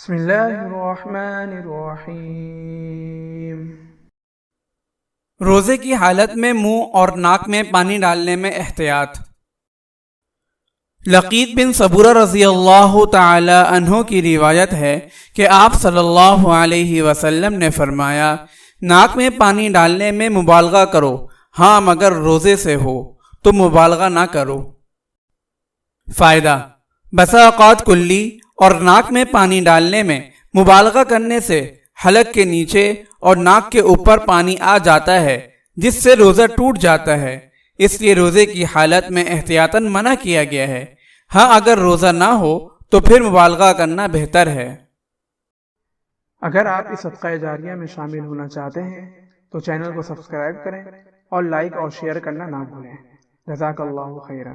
بسم اللہ الرحمن الرحیم۔ روزے کی حالت میں منہ اور ناک میں پانی ڈالنے میں احتیاط۔ لقیط بن صبورہ رضی اللہ تعالی عنہ کی روایت ہے کہ آپ صلی اللہ علیہ وسلم نے فرمایا، ناک میں پانی ڈالنے میں مبالغہ کرو، ہاں مگر روزے سے ہو تو مبالغہ نہ کرو۔ فائدہ: بسا اوقات کلی اور ناک میں پانی ڈالنے میں مبالغہ کرنے سے حلق کے نیچے اور ناک کے اوپر پانی آ جاتا ہے، جس سے روزہ ٹوٹ جاتا ہے، اس لیے روزے کی حالت میں احتیاطاً منع کیا گیا ہے۔ ہاں اگر روزہ نہ ہو تو پھر مبالغہ کرنا بہتر ہے۔ اگر آپ اس صدقہ جاریہ میں شامل ہونا چاہتے ہیں تو چینل کو سبسکرائب کریں اور لائک اور شیئر کرنا نہ بھولیں۔ جزاک اللہ خیرا۔